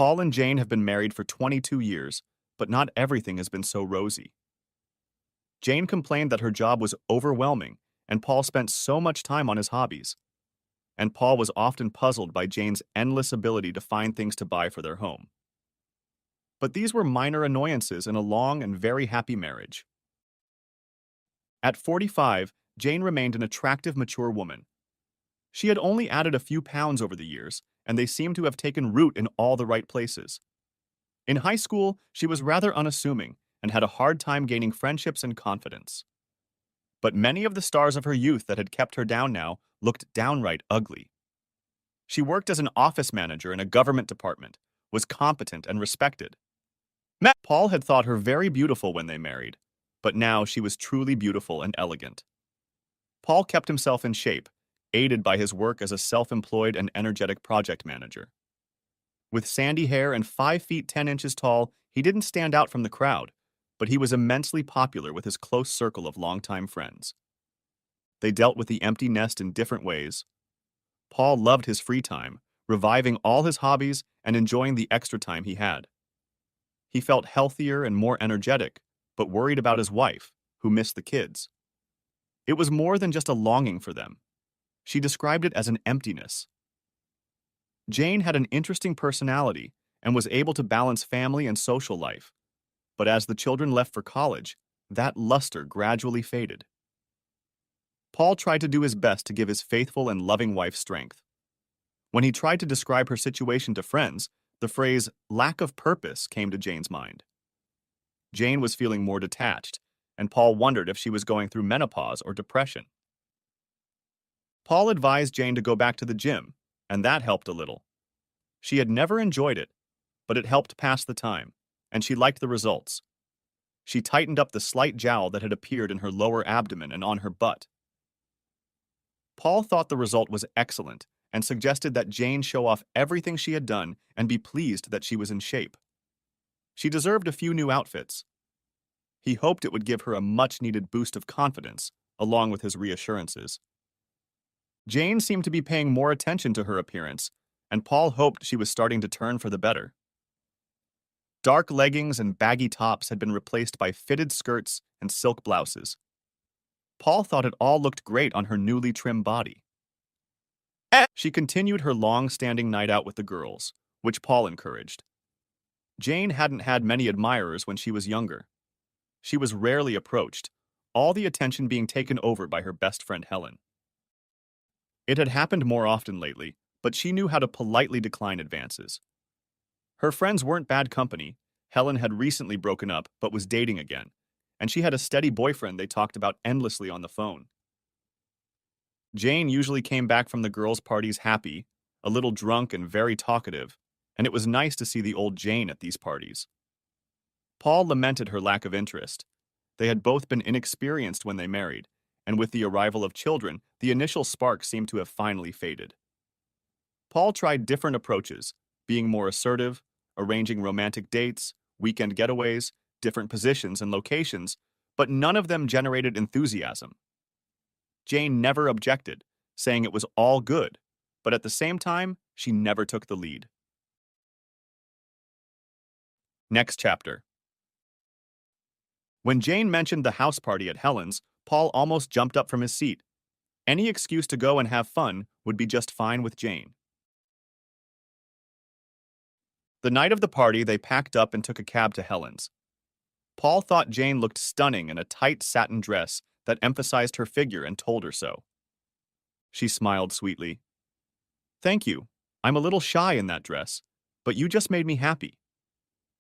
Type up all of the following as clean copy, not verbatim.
Paul and Jane have been married for 22 years, but not everything has been so rosy. Jane complained that her job was overwhelming, and Paul spent so much time on his hobbies. And Paul was often puzzled by Jane's endless ability to find things to buy for their home. But these were minor annoyances in a long and very happy marriage. At 45, Jane remained an attractive, mature woman. She had only added a few pounds over the years, and they seemed to have taken root in all the right places. In high school, she was rather unassuming and had a hard time gaining friendships and confidence. But many of the stars of her youth that had kept her down now looked downright ugly. She worked as an office manager in a government department, was competent and respected. Paul had thought her very beautiful when they married, but now she was truly beautiful and elegant. Paul kept himself in shape, aided by his work as a self-employed and energetic project manager. With sandy hair and 5 feet 10 inches tall, he didn't stand out from the crowd, but he was immensely popular with his close circle of longtime friends. They dealt with the empty nest in different ways. Paul loved his free time, reviving all his hobbies and enjoying the extra time he had. He felt healthier and more energetic, but worried about his wife, who missed the kids. It was more than just a longing for them. She described it as an emptiness. Jane had an interesting personality and was able to balance family and social life, but as the children left for college, that luster gradually faded. Paul tried to do his best to give his faithful and loving wife strength. When he tried to describe her situation to friends, the phrase lack of purpose came to Jane's mind. Jane was feeling more detached, and Paul wondered if she was going through menopause or depression. Paul advised Jane to go back to the gym, and that helped a little. She had never enjoyed it, but it helped pass the time, and she liked the results. She tightened up the slight jowl that had appeared in her lower abdomen and on her butt. Paul thought the result was excellent and suggested that Jane show off everything she had done and be pleased that she was in shape. She deserved a few new outfits. He hoped it would give her a much-needed boost of confidence, along with his reassurances. Jane seemed to be paying more attention to her appearance, and Paul hoped she was starting to turn for the better. Dark leggings and baggy tops had been replaced by fitted skirts and silk blouses. Paul thought it all looked great on her newly trimmed body. She continued her long-standing night out with the girls, which Paul encouraged. Jane hadn't had many admirers when she was younger. She was rarely approached, all the attention being taken over by her best friend Helen. It had happened more often lately, but she knew how to politely decline advances. Her friends weren't bad company. Helen had recently broken up but was dating again, and she had a steady boyfriend they talked about endlessly on the phone. Jane usually came back from the girls' parties happy, a little drunk and very talkative, and it was nice to see the old Jane at these parties. Paul lamented her lack of interest. They had both been inexperienced when they married, and with the arrival of children, the initial spark seemed to have finally faded. Paul tried different approaches, being more assertive, arranging romantic dates, weekend getaways, different positions and locations, but none of them generated enthusiasm. Jane never objected, saying it was all good, but at the same time, she never took the lead. Next chapter. When Jane mentioned the house party at Helen's, Paul almost jumped up from his seat. Any excuse to go and have fun would be just fine with Jane. The night of the party, they packed up and took a cab to Helen's. Paul thought Jane looked stunning in a tight satin dress that emphasized her figure and told her so. She smiled sweetly. "Thank you. I'm a little shy in that dress, but you just made me happy.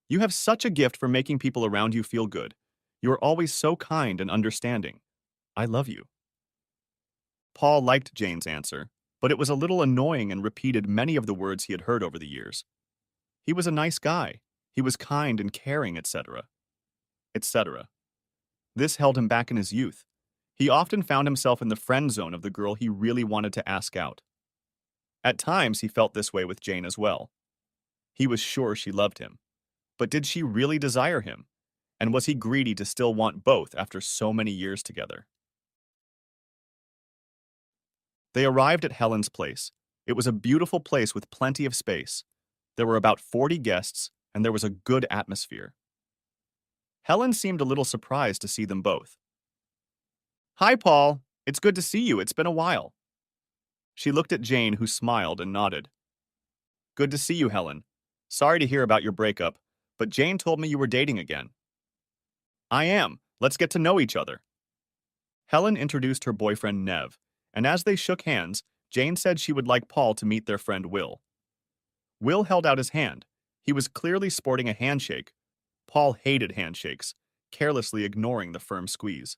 You have such a gift for making people around you feel good. You are always so kind and understanding. I love you." Paul liked Jane's answer, but it was a little annoying and repeated many of the words he had heard over the years. He was a nice guy. He was kind and caring, etc., etc. This held him back in his youth. He often found himself in the friend zone of the girl he really wanted to ask out. At times, he felt this way with Jane as well. He was sure she loved him. But did she really desire him? And was he greedy to still want both after so many years together? They arrived at Helen's place. It was a beautiful place with plenty of space. There were about 40 guests, and there was a good atmosphere. Helen seemed a little surprised to see them both. Hi, Paul. It's good to see you. It's been a while. She looked at Jane, who smiled and nodded. Good to see you, Helen. Sorry to hear about your breakup, but Jane told me you were dating again. I am. Let's get to know each other. Helen introduced her boyfriend Nev, and as they shook hands, Jane said she would like Paul to meet their friend Will. Will held out his hand. He was clearly sporting a handshake. Paul hated handshakes, carelessly ignoring the firm squeeze.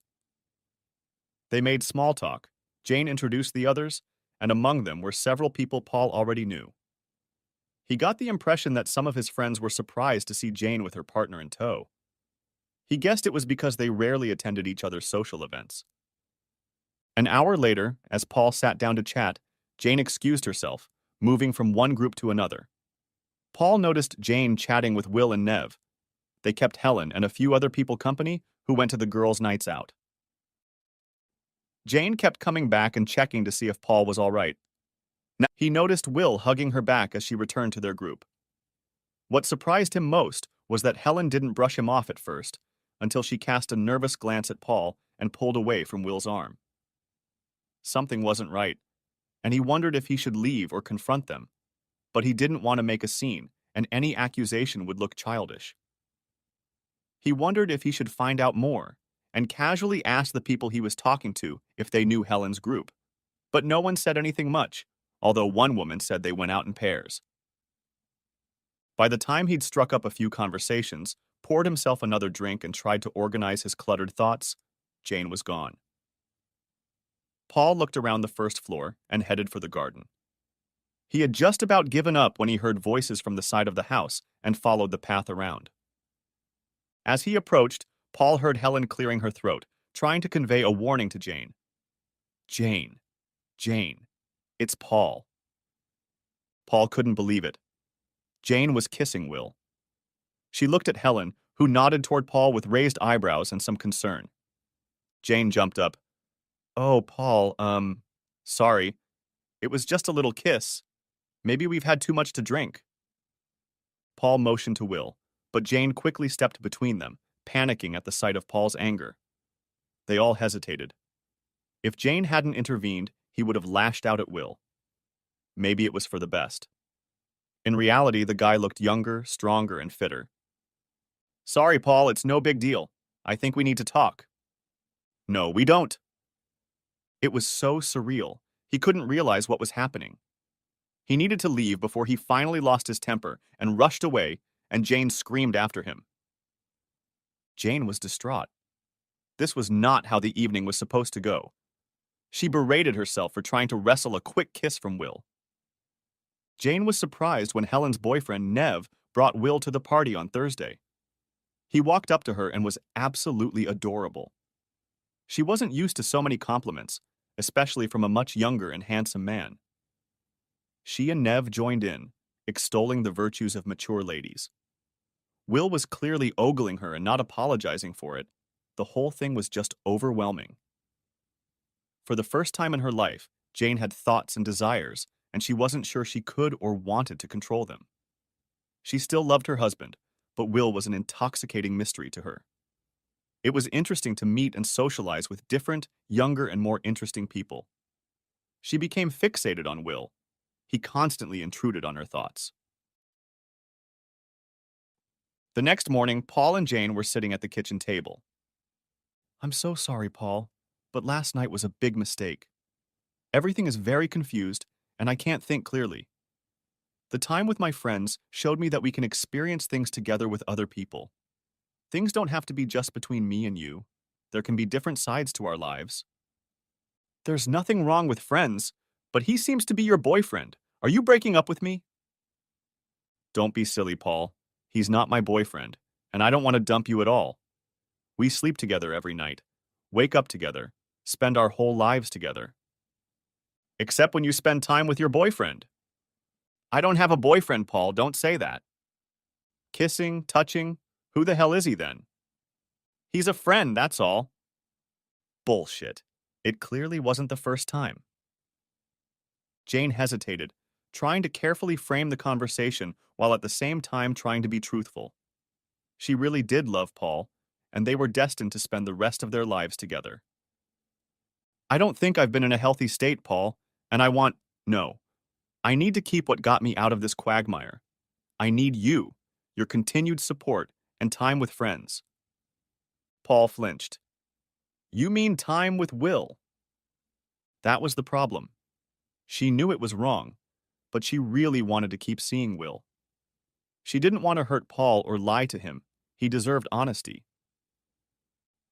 They made small talk. Jane introduced the others, and among them were several people Paul already knew. He got the impression that some of his friends were surprised to see Jane with her partner in tow. He guessed it was because they rarely attended each other's social events. An hour later, as Paul sat down to chat, Jane excused herself, moving from one group to another. Paul noticed Jane chatting with Will and Nev. They kept Helen and a few other people company who went to the girls' nights out. Jane kept coming back and checking to see if Paul was all right. Now, he noticed Will hugging her back as she returned to their group. What surprised him most was that Helen didn't brush him off at first, until she cast a nervous glance at Paul and pulled away from Will's arm. Something wasn't right, and he wondered if he should leave or confront them. But he didn't want to make a scene, and any accusation would look childish. He wondered if he should find out more, and casually asked the people he was talking to if they knew Helen's group. But no one said anything much, although one woman said they went out in pairs. By the time he'd struck up a few conversations, poured himself another drink and tried to organize his cluttered thoughts, Jane was gone. Paul looked around the first floor and headed for the garden. He had just about given up when he heard voices from the side of the house and followed the path around. As he approached, Paul heard Helen clearing her throat, trying to convey a warning to Jane. Jane, Jane, it's Paul. Paul couldn't believe it. Jane was kissing Will. She looked at Helen, who nodded toward Paul with raised eyebrows and some concern. Jane jumped up. Oh, Paul, sorry. It was just a little kiss. Maybe we've had too much to drink. Paul motioned to Will, but Jane quickly stepped between them, panicking at the sight of Paul's anger. They all hesitated. If Jane hadn't intervened, he would have lashed out at Will. Maybe it was for the best. In reality, the guy looked younger, stronger, and fitter. Sorry, Paul, it's no big deal. I think we need to talk. No, we don't. It was so surreal. He couldn't realize what was happening. He needed to leave before he finally lost his temper and rushed away, and Jane screamed after him. Jane was distraught. This was not how the evening was supposed to go. She berated herself for trying to wrestle a quick kiss from Will. Jane was surprised when Helen's boyfriend, Nev, brought Will to the party on Thursday. He walked up to her and was absolutely adorable. She wasn't used to so many compliments, especially from a much younger and handsome man. She and Nev joined in, extolling the virtues of mature ladies. Will was clearly ogling her and not apologizing for it. The whole thing was just overwhelming. For the first time in her life, Jane had thoughts and desires, and she wasn't sure she could or wanted to control them. She still loved her husband, but Will was an intoxicating mystery to her. It was interesting to meet and socialize with different, younger, and more interesting people. She became fixated on Will. He constantly intruded on her thoughts. The next morning, Paul and Jane were sitting at the kitchen table. I'm so sorry, Paul, but last night was a big mistake. Everything is very confused, and I can't think clearly. The time with my friends showed me that we can experience things together with other people. Things don't have to be just between me and you. There can be different sides to our lives. There's nothing wrong with friends, but he seems to be your boyfriend. Are you breaking up with me? Don't be silly, Paul. He's not my boyfriend, and I don't want to dump you at all. We sleep together every night, wake up together, spend our whole lives together. Except when you spend time with your boyfriend. I don't have a boyfriend, Paul, don't say that. Kissing, touching, who the hell is he then? He's a friend, that's all. Bullshit. It clearly wasn't the first time. Jane hesitated, trying to carefully frame the conversation while at the same time trying to be truthful. She really did love Paul, and they were destined to spend the rest of their lives together. I don't think I've been in a healthy state, Paul, and no. I need to keep what got me out of this quagmire. I need you, your continued support, and time with friends. Paul flinched. You mean time with Will? That was the problem. She knew it was wrong, but she really wanted to keep seeing Will. She didn't want to hurt Paul or lie to him. He deserved honesty.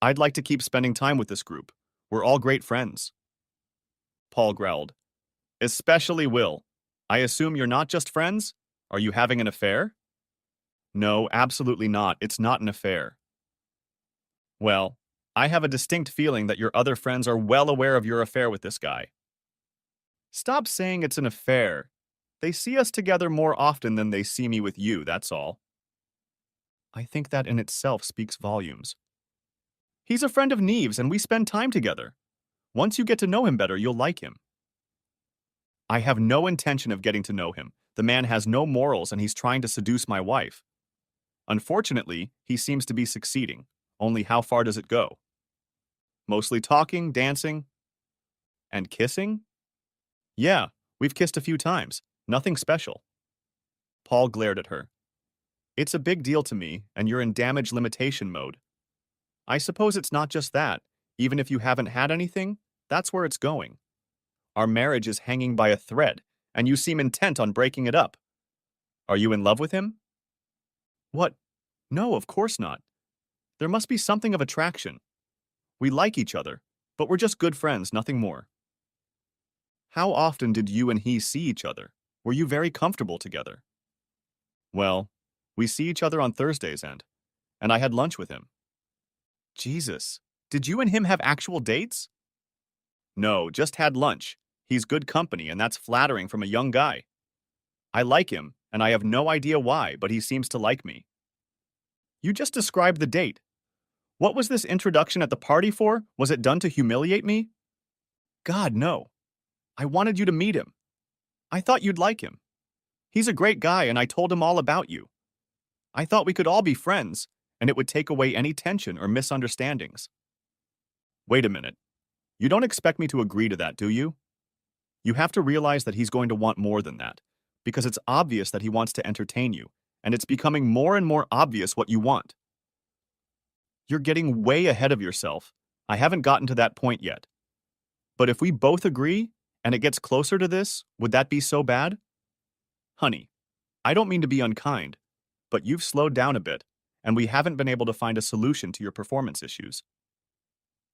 I'd like to keep spending time with this group. We're all great friends. Paul growled. Especially Will. I assume you're not just friends? Are you having an affair? No, absolutely not. It's not an affair. Well, I have a distinct feeling that your other friends are well aware of your affair with this guy. Stop saying it's an affair. They see us together more often than they see me with you, that's all. I think that in itself speaks volumes. He's a friend of Neve's and we spend time together. Once you get to know him better, you'll like him. I have no intention of getting to know him. The man has no morals and he's trying to seduce my wife. Unfortunately, he seems to be succeeding. Only how far does it go? Mostly talking, dancing, and kissing? Yeah, we've kissed a few times. Nothing special. Paul glared at her. It's a big deal to me, and you're in damage limitation mode. I suppose it's not just that. Even if you haven't had anything, that's where it's going. Our marriage is hanging by a thread, and you seem intent on breaking it up. Are you in love with him? What? No, of course not. There must be something of attraction. We like each other, but we're just good friends, nothing more. How often did you and he see each other? Were you very comfortable together? Well, we see each other on Thursdays and I had lunch with him. Jesus, did you and him have actual dates? No, just had lunch. He's good company, and that's flattering from a young guy. I like him, and I have no idea why, but he seems to like me. You just described the date. What was this introduction at the party for? Was it done to humiliate me? God, no. I wanted you to meet him. I thought you'd like him. He's a great guy, and I told him all about you. I thought we could all be friends, and it would take away any tension or misunderstandings. Wait a minute. You don't expect me to agree to that, do you? You have to realize that he's going to want more than that, because it's obvious that he wants to entertain you, and it's becoming more and more obvious what you want. You're getting way ahead of yourself. I haven't gotten to that point yet. But if we both agree, and it gets closer to this, would that be so bad? Honey, I don't mean to be unkind, but you've slowed down a bit, and we haven't been able to find a solution to your performance issues.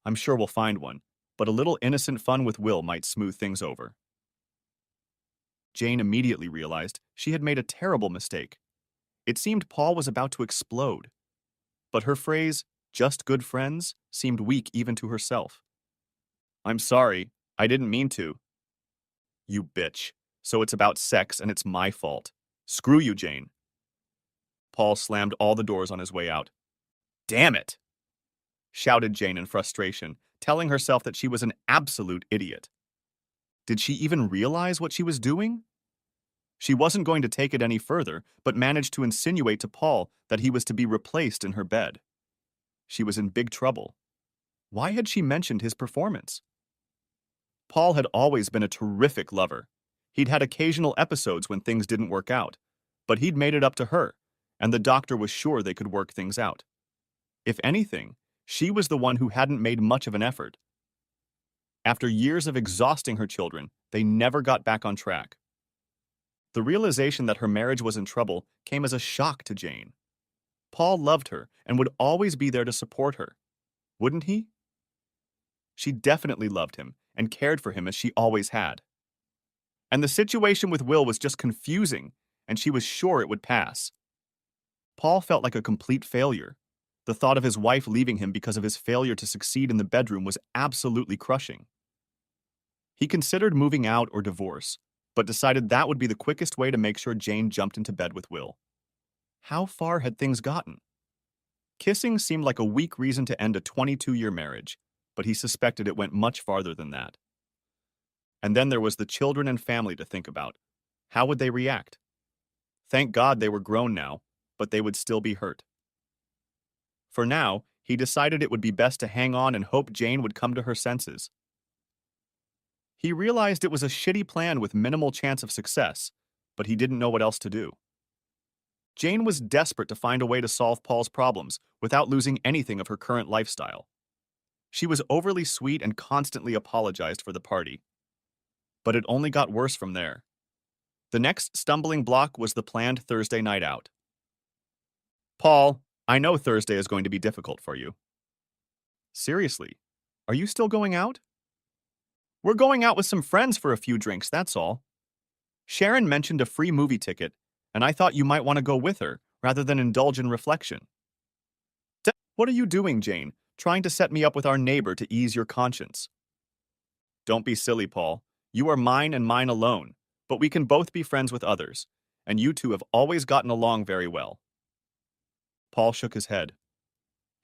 I'm sure we'll find one, but a little innocent fun with Will might smooth things over. Jane immediately realized she had made a terrible mistake. It seemed Paul was about to explode. But her phrase, just good friends, seemed weak even to herself. I'm sorry, I didn't mean to. You bitch. So it's about sex and it's my fault. Screw you, Jane. Paul slammed all the doors on his way out. Damn it! Shouted Jane in frustration, telling herself that she was an absolute idiot. Did she even realize what she was doing? She wasn't going to take it any further, but managed to insinuate to Paul that he was to be replaced in her bed. She was in big trouble. Why had she mentioned his performance? Paul had always been a terrific lover. He'd had occasional episodes when things didn't work out, but he'd made it up to her, and the doctor was sure they could work things out. If anything, she was the one who hadn't made much of an effort. After years of exhausting her children, they never got back on track. The realization that her marriage was in trouble came as a shock to Jane. Paul loved her and would always be there to support her. Wouldn't he? She definitely loved him and cared for him as she always had. And the situation with Will was just confusing, and she was sure it would pass. Paul felt like a complete failure. The thought of his wife leaving him because of his failure to succeed in the bedroom was absolutely crushing. He considered moving out or divorce, but decided that would be the quickest way to make sure Jane jumped into bed with Will. How far had things gotten? Kissing seemed like a weak reason to end a 22-year marriage, but he suspected it went much farther than that. And then there was the children and family to think about. How would they react? Thank God they were grown now, but they would still be hurt. For now, he decided it would be best to hang on and hope Jane would come to her senses. He realized it was a shitty plan with minimal chance of success, but he didn't know what else to do. Jane was desperate to find a way to solve Paul's problems without losing anything of her current lifestyle. She was overly sweet and constantly apologized for the party. But it only got worse from there. The next stumbling block was the planned Thursday night out. Paul, I know Thursday is going to be difficult for you. Seriously, are you still going out? We're going out with some friends for a few drinks, that's all. Sharon mentioned a free movie ticket, and I thought you might want to go with her rather than indulge in reflection. What are you doing, Jane? Trying to set me up with our neighbor to ease your conscience? Don't be silly, Paul. You are mine and mine alone, but we can both be friends with others, and you two have always gotten along very well. Paul shook his head.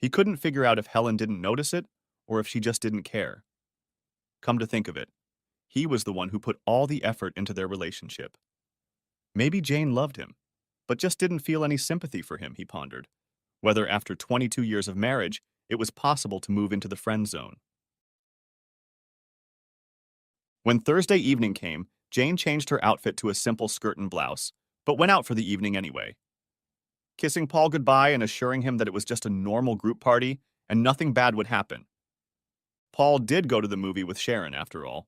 He couldn't figure out if Helen didn't notice it or if she just didn't care. Come to think of it, he was the one who put all the effort into their relationship. Maybe Jane loved him, but just didn't feel any sympathy for him, he pondered, whether after 22 years of marriage it was possible to move into the friend zone. When Thursday evening came, Jane changed her outfit to a simple skirt and blouse, but went out for the evening anyway. Kissing Paul goodbye and assuring him that it was just a normal group party and nothing bad would happen. Paul did go to the movie with Sharon, after all.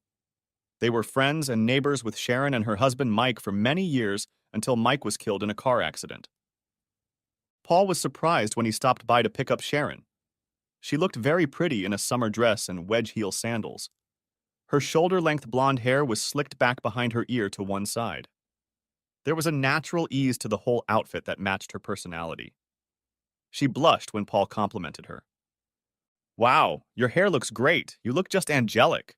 They were friends and neighbors with Sharon and her husband Mike for many years until Mike was killed in a car accident. Paul was surprised when he stopped by to pick up Sharon. She looked very pretty in a summer dress and wedge-heel sandals. Her shoulder-length blonde hair was slicked back behind her ear to one side. There was a natural ease to the whole outfit that matched her personality. She blushed when Paul complimented her. Wow, your hair looks great. You look just angelic.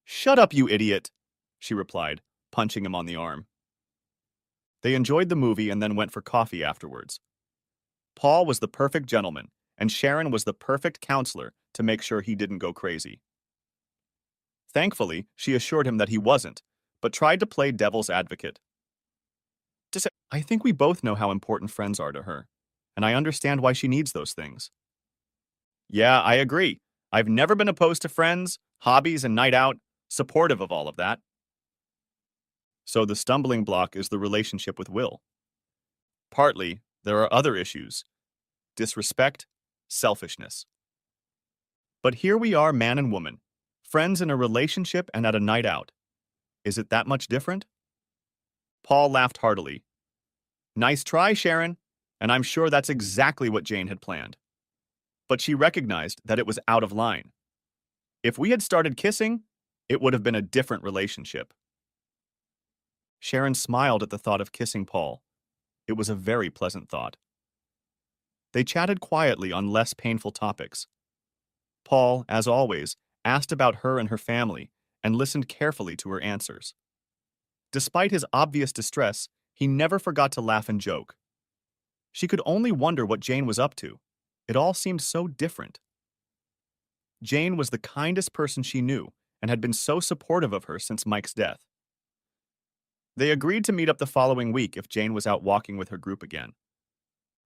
Shut up, you idiot, she replied, punching him on the arm. They enjoyed the movie and then went for coffee afterwards. Paul was the perfect gentleman, and Sharon was the perfect counselor to make sure he didn't go crazy. Thankfully, she assured him that he wasn't, but tried to play devil's advocate. I think we both know how important friends are to her, and I understand why she needs those things. Yeah, I agree. I've never been opposed to friends, hobbies, and night out, supportive of all of that. So the stumbling block is the relationship with Will. Partly, there are other issues: disrespect, selfishness. But here we are, man and woman, friends in a relationship and at a night out. Is it that much different? Paul laughed heartily. Nice try, Sharon, and I'm sure that's exactly what Jane had planned. But she recognized that it was out of line. If we had started kissing, it would have been a different relationship. Sharon smiled at the thought of kissing Paul. It was a very pleasant thought. They chatted quietly on less painful topics. Paul, as always, asked about her and her family and listened carefully to her answers. Despite his obvious distress, he never forgot to laugh and joke. She could only wonder what Jane was up to. It all seemed so different. Jane was the kindest person she knew and had been so supportive of her since Mike's death. They agreed to meet up the following week if Jane was out walking with her group again.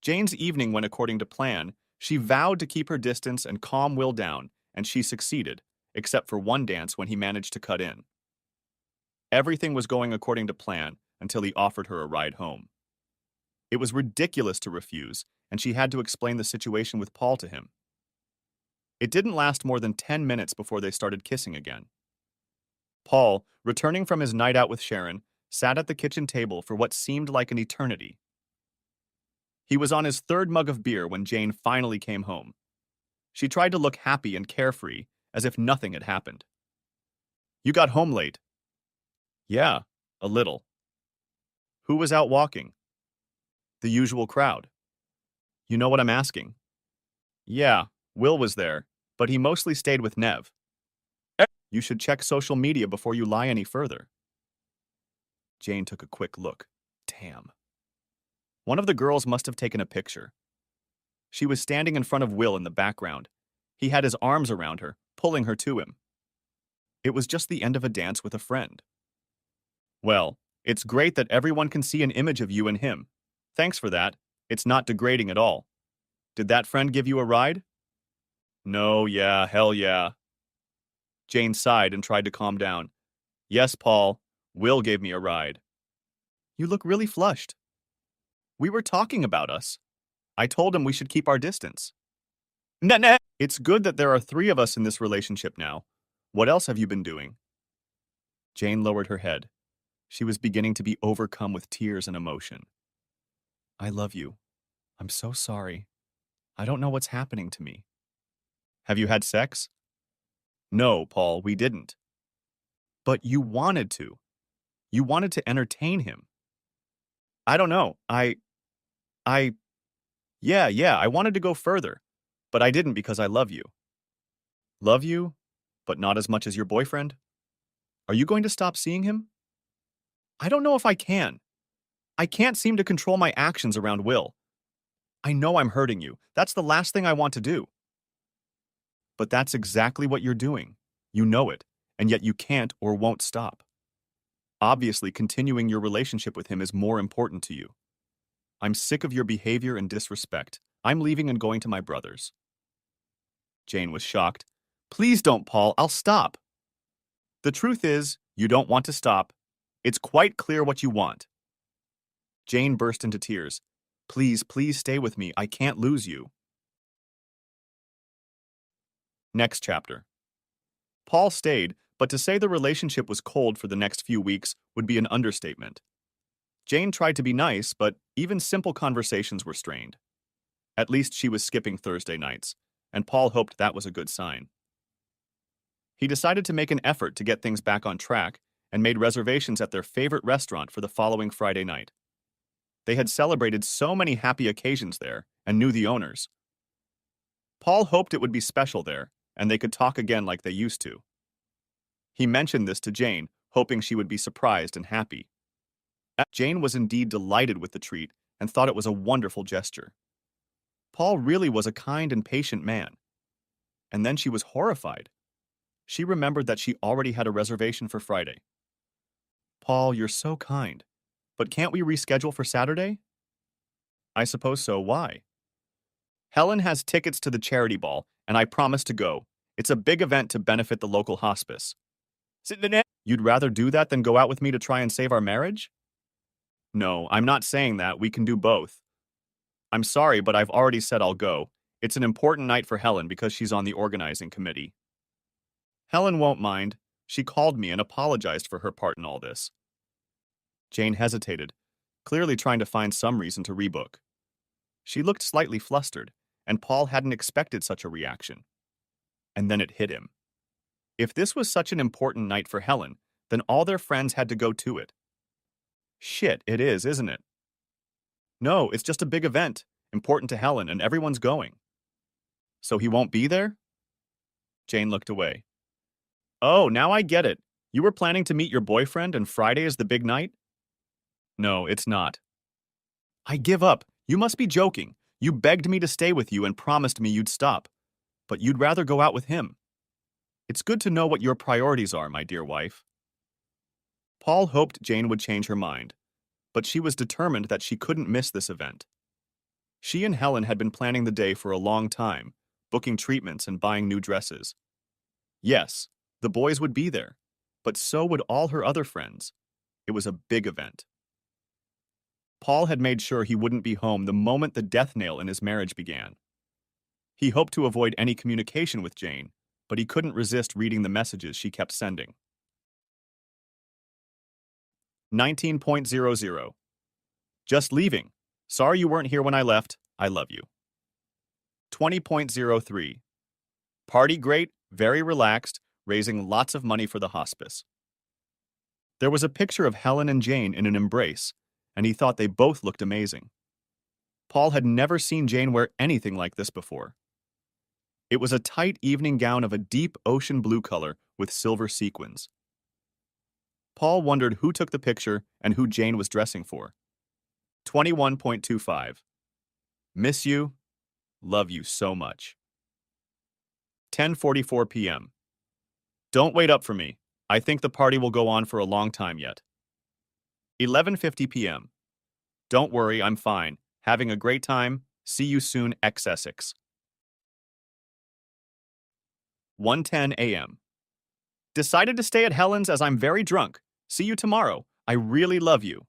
Jane's evening went according to plan. She vowed to keep her distance and calm Will down, and she succeeded, except for one dance when he managed to cut in. Everything was going according to plan until he offered her a ride home. It was ridiculous to refuse, and she had to explain the situation with Paul to him. It didn't last more than 10 minutes before they started kissing again. Paul, returning from his night out with Sharon, sat at the kitchen table for what seemed like an eternity. He was on his third mug of beer when Jane finally came home. She tried to look happy and carefree, as if nothing had happened. You got home late. Yeah, a little. Who was out walking? The usual crowd. You know what I'm asking? Yeah, Will was there, but he mostly stayed with Nev. You should check social media before you lie any further. Jane took a quick look. Damn. One of the girls must have taken a picture. She was standing in front of Will in the background. He had his arms around her, pulling her to him. It was just the end of a dance with a friend. Well, It's great that everyone can see an image of you and him. Thanks for that. It's not degrading at all. Did that friend give you a ride? No, yeah, hell yeah. Jane sighed and tried to calm down. Yes, Paul. Will gave me a ride. You look really flushed. We were talking about us. I told him we should keep our distance. Nah. It's good that there are three of us in this relationship now. What else have you been doing? Jane lowered her head. She was beginning to be overcome with tears and emotion. I love you. I'm so sorry. I don't know what's happening to me. Have you had sex? No, Paul, we didn't. But you wanted to. You wanted to entertain him. I don't know. I, yeah, I wanted to go further. But I didn't because I love you. Love you, but not as much as your boyfriend? Are you going to stop seeing him? I don't know if I can. I can't seem to control my actions around Will. I know I'm hurting you. That's the last thing I want to do. But that's exactly what you're doing. You know it, and yet you can't or won't stop. Obviously, continuing your relationship with him is more important to you. I'm sick of your behavior and disrespect. I'm leaving and going to my brother's. Jane was shocked. Please don't, Paul. I'll stop. The truth is, you don't want to stop. It's quite clear what you want. Jane burst into tears. Please stay with me. I can't lose you. Next chapter. Paul stayed, but to say the relationship was cold for the next few weeks would be an understatement. Jane tried to be nice, but even simple conversations were strained. At least she was skipping Thursday nights, and Paul hoped that was a good sign. He decided to make an effort to get things back on track and made reservations at their favorite restaurant for the following Friday night. They had celebrated so many happy occasions there and knew the owners. Paul hoped it would be special there, and they could talk again like they used to. He mentioned this to Jane, hoping she would be surprised and happy. Jane was indeed delighted with the treat and thought it was a wonderful gesture. Paul really was a kind and patient man. And then she was horrified. She remembered that she already had a reservation for Friday. Paul, you're so kind. But can't we reschedule for Saturday? I suppose so. Why? Helen has tickets to the charity ball, and I promised to go. It's a big event to benefit the local hospice. You'd rather do that than go out with me to try and save our marriage? No, I'm not saying that. We can do both. I'm sorry, but I've already said I'll go. It's an important night for Helen because she's on the organizing committee. Helen won't mind. She called me and apologized for her part in all this. Jane hesitated, clearly trying to find some reason to rebook. She looked slightly flustered, and Paul hadn't expected such a reaction. And then it hit him. If this was such an important night for Helen, then all their friends had to go to it. Shit, it is, isn't it? No, it's just a big event, important to Helen, and everyone's going. So he won't be there? Jane looked away. Oh, now I get it. You were planning to meet your boyfriend and Friday is the big night? No, it's not. I give up. You must be joking. You begged me to stay with you and promised me you'd stop. But you'd rather go out with him. It's good to know what your priorities are, my dear wife. Paul hoped Jane would change her mind, but she was determined that she couldn't miss this event. She and Helen had been planning the day for a long time, booking treatments and buying new dresses. Yes, the boys would be there, but so would all her other friends. It was a big event. Paul had made sure he wouldn't be home the moment the death nail in his marriage began. He hoped to avoid any communication with Jane, but he couldn't resist reading the messages she kept sending. 19.00. Just leaving. Sorry you weren't here when I left. I love you. 20.03. Party great, very relaxed, raising lots of money for the hospice. There was a picture of Helen and Jane in an embrace, and he thought they both looked amazing. Paul had never seen Jane wear anything like this before. It was a tight evening gown of a deep ocean blue color with silver sequins. Paul wondered who took the picture and who Jane was dressing for. 21.25. Miss you. Love you so much. 10:44 p.m. Don't wait up for me. I think the party will go on for a long time yet. 11:50 p.m. Don't worry, I'm fine. Having a great time. See you soon, ex-Essex. 1:10 a.m. Decided to stay at Helen's as I'm very drunk. See you tomorrow. I really love you.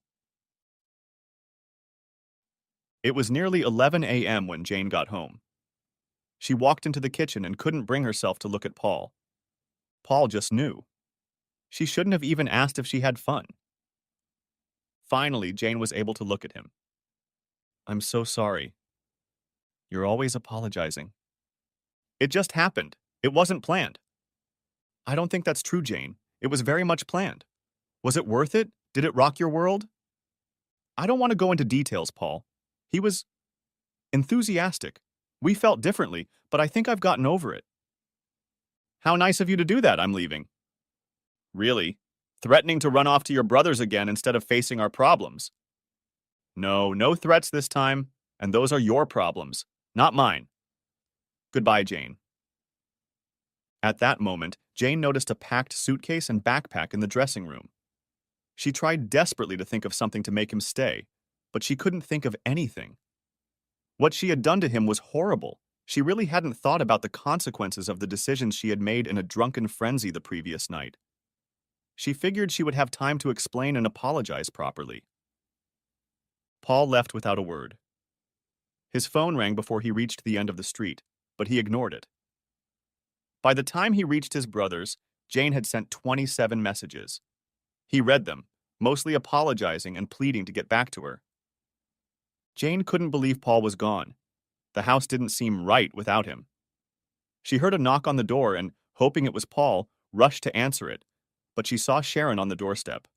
It was nearly 11 a.m. when Jane got home. She walked into the kitchen and couldn't bring herself to look at Paul. Paul just knew. She shouldn't have even asked if she had fun. Finally, Jane was able to look at him. I'm so sorry. You're always apologizing. It just happened. It wasn't planned. I don't think that's true, Jane. It was very much planned. Was it worth it? Did it rock your world? I don't want to go into details, Paul. He was enthusiastic. We felt differently, but I think I've gotten over it. How nice of you to do that, I'm leaving. Really? Threatening to run off to your brothers again instead of facing our problems. No, no threats this time, and those are your problems, not mine. Goodbye, Jane. At that moment, Jane noticed a packed suitcase and backpack in the dressing room. She tried desperately to think of something to make him stay, but she couldn't think of anything. What she had done to him was horrible. She really hadn't thought about the consequences of the decisions she had made in a drunken frenzy the previous night. She figured she would have time to explain and apologize properly. Paul left without a word. His phone rang before he reached the end of the street, but he ignored it. By the time he reached his brother's, Jane had sent 27 messages. He read them, mostly apologizing and pleading to get back to her. Jane couldn't believe Paul was gone. The house didn't seem right without him. She heard a knock on the door and, hoping it was Paul, rushed to answer it, but she saw Sharon on the doorstep.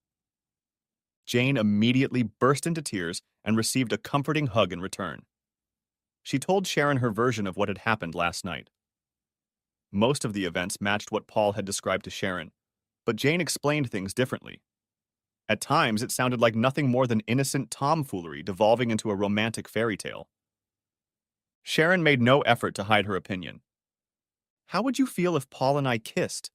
Jane immediately burst into tears and received a comforting hug in return. She told Sharon her version of what had happened last night. Most of the events matched what Paul had described to Sharon, but Jane explained things differently. At times, it sounded like nothing more than innocent tomfoolery devolving into a romantic fairy tale. Sharon made no effort to hide her opinion. How would you feel if Paul and I kissed?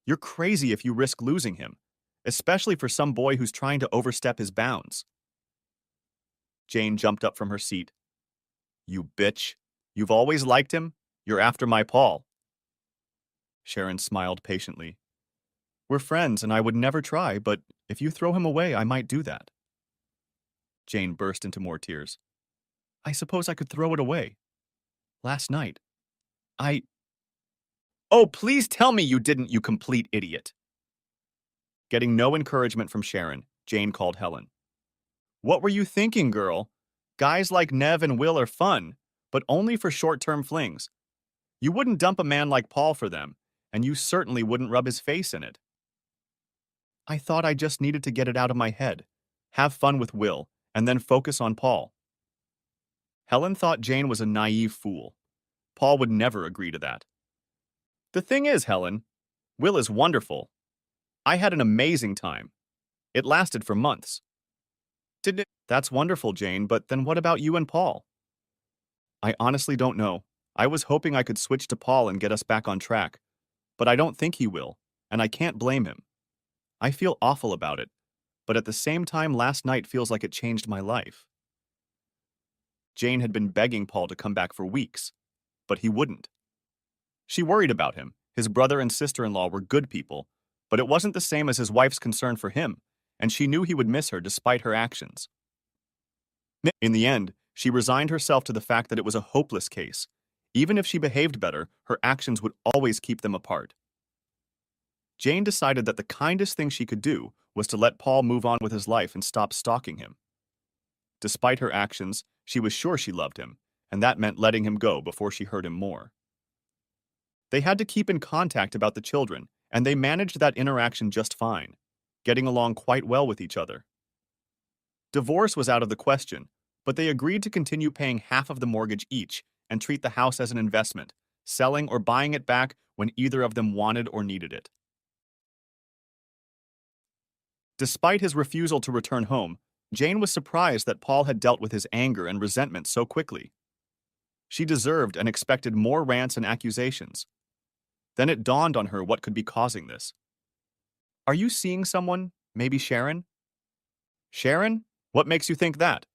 You're crazy if you risk losing him, especially for some boy who's trying to overstep his bounds. Jane jumped up from her seat. You bitch. You've always liked him? You're after my Paul. Sharon smiled patiently. We're friends and I would never try, but if you throw him away, I might do that. Jane burst into more tears. I suppose I could throw it away. Last night. Oh, please tell me you didn't, you complete idiot. Getting no encouragement from Sharon, Jane called Helen. What were you thinking, girl? Guys like Nev and Will are fun, but only for short-term flings. You wouldn't dump a man like Paul for them, and you certainly wouldn't rub his face in it. I thought I just needed to get it out of my head, have fun with Will, and then focus on Paul. Helen thought Jane was a naive fool. Paul would never agree to that. The thing is, Helen, Will is wonderful. I had an amazing time. It lasted for months. Didn't it? That's wonderful, Jane, but then what about you and Paul? I honestly don't know. I was hoping I could switch to Paul and get us back on track, but I don't think he will, and I can't blame him. I feel awful about it, but at the same time, last night feels like it changed my life. Jane had been begging Paul to come back for weeks, but he wouldn't. She worried about him. His brother and sister-in-law were good people, but it wasn't the same as his wife's concern for him, and she knew he would miss her despite her actions. In the end, she resigned herself to the fact that it was a hopeless case. Even if she behaved better, her actions would always keep them apart. Jane decided that the kindest thing she could do was to let Paul move on with his life and stop stalking him. Despite her actions, she was sure she loved him, and that meant letting him go before she hurt him more. They had to keep in contact about the children, and they managed that interaction just fine, getting along quite well with each other. Divorce was out of the question, but they agreed to continue paying half of the mortgage each and treat the house as an investment, selling or buying it back when either of them wanted or needed it. Despite his refusal to return home, Jane was surprised that Paul had dealt with his anger and resentment so quickly. She deserved and expected more rants and accusations. Then it dawned on her what could be causing this. Are you seeing someone, maybe Sharon? Sharon? What makes you think that?